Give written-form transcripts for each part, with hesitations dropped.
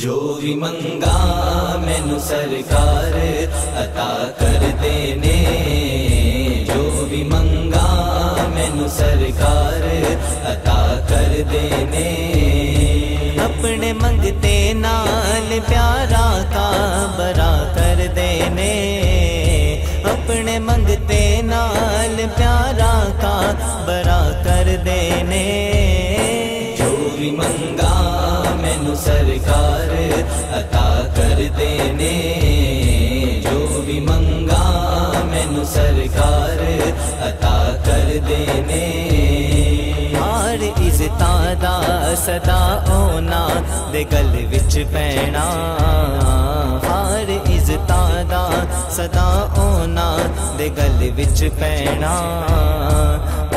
جو بھی منگا مینوں سرکار عطا کر دینے، جو بھی منگا مینوں سرکار عطا کر دینے۔ اپنے منگتے نال پیارا کا برا کر دینے، اپنے منگتے نال پیارا کا برا کر دینے۔ جو بھی منگا مینوں سرکار عطا کر دینے، جو بھی منگا مینوں سرکار عطا کر دینے۔ ہر عزتاں دا صدا اونا دے گل وچ پینا، ہر عزتاں دا صدا اونا دے گل وچ پینا۔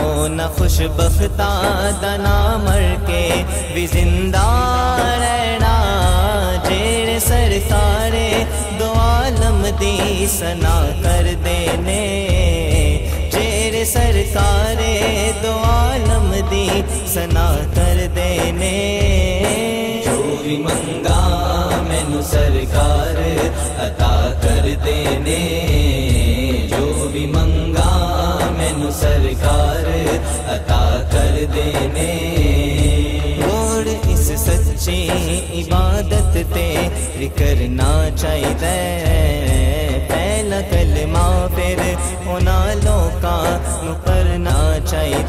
اونا خوش بختاں دا نام مر کے بھی زندہ رہنا، جیڑے سرکار دو عالم دی ثنا کر دینے، جیڑے سرکار دو عالم دی ثنا کر دینے۔ جو بھی منگا مینوں سرکار عطا کر دینے، جو بھی منگا مینوں سرکار عطا کر دینے۔ اور اس سچی عبادت تے کرنا چاہیے، پہلا کلمہ پھر انہاں لوکاں نوں پڑھنا چاہیے،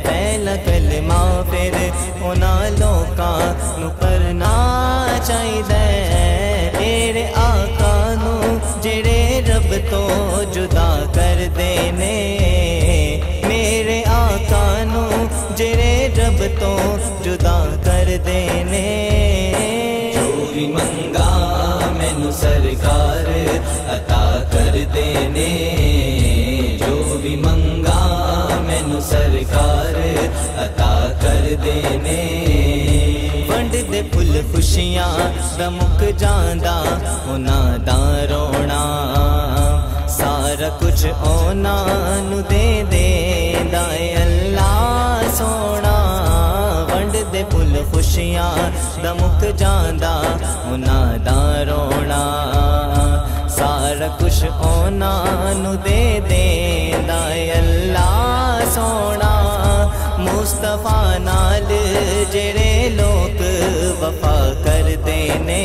پہلا کلمہ پھر انہاں لوکاں نوں پڑھنا چاہیے۔ تیرے آقا نوں جڑے رب تو جدا کر دینے، میرے آقا نوں جڑے رب تو جدا کر دینے۔ جو بھی منگا مینوں سرکار عطا کر دینے، جو بھی منگا مینوں سرکار عطا کر دینے۔ ونڈ دے پھل خوشیاں دا مک جاندا انہاں دا رونا، سارا کچھ اونا نو دے دیندا اے اللہ سونا۔ ونڈ دے پھل خوشیاں دا مک جاندا انہاں دا رونا، سارا کچھ اونا نو دے دیندا اے اللہ سونا۔ مصطفیٰ نال جڑے لوگ وفا کر دینے،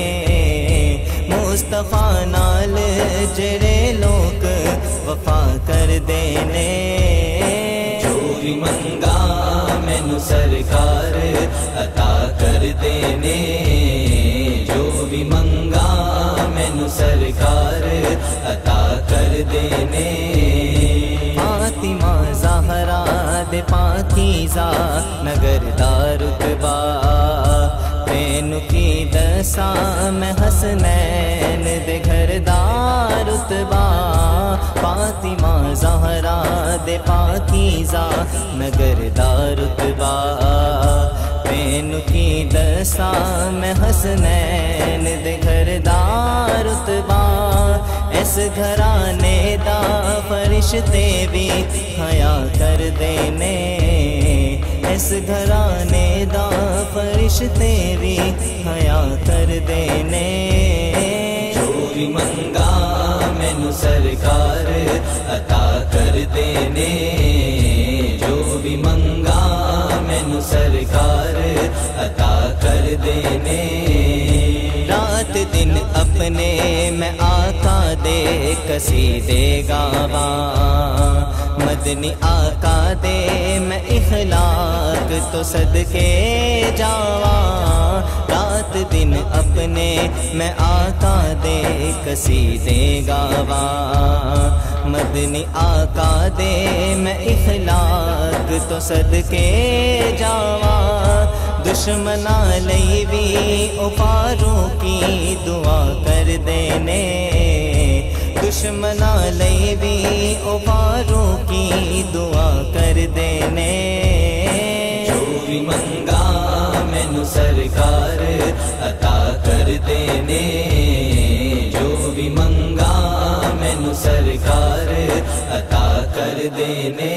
مصطفیٰ نال جڑے لوگ وفا کر دینے۔ جو بھی منگا مینوں سرکار عطا کر دینے، جو بھی منگا مینوں سرکار عطا کر دینے۔ فاطمہ زہرا دے پاکیزہ نگر دا رتبہ، تینوں کی دساں میں حسنین دے گھر دا رتبہ۔ فاطمہ زہرا دے پاکیزہ نگر دا رتبہ، تینوں کی دساں میں حسنین دے گھر دا رتبہ۔ اس گھرانے دا فرشتے بھی حیا کر دینے، اس گھرانے دا فرشتے بھی حیا کر دینے۔ جو بھی منگا مینوں سرکار عطا کر دینے، جو بھی منگا مینوں سرکار عطا کر دینے۔ رات دن اپنے میں آقا دے قصیدے گاواں، مدنی آقا دے میں اخلاق تو صدقے جاواں۔ رات دن اپنے میں آقا دے قصیدے گاواں، مدنی آقا دے میں اخلاق تو صدقے جاواں۔ دشمناں لئی بھی او فاروقی دعا کر دینے، دشمناں لئی بھی او فاروقی دعا کر دینے۔ جو بھی منگا مینوں سرکار عطا کر دینے، جو بھی منگا مینوں سرکار عطا کر دینے۔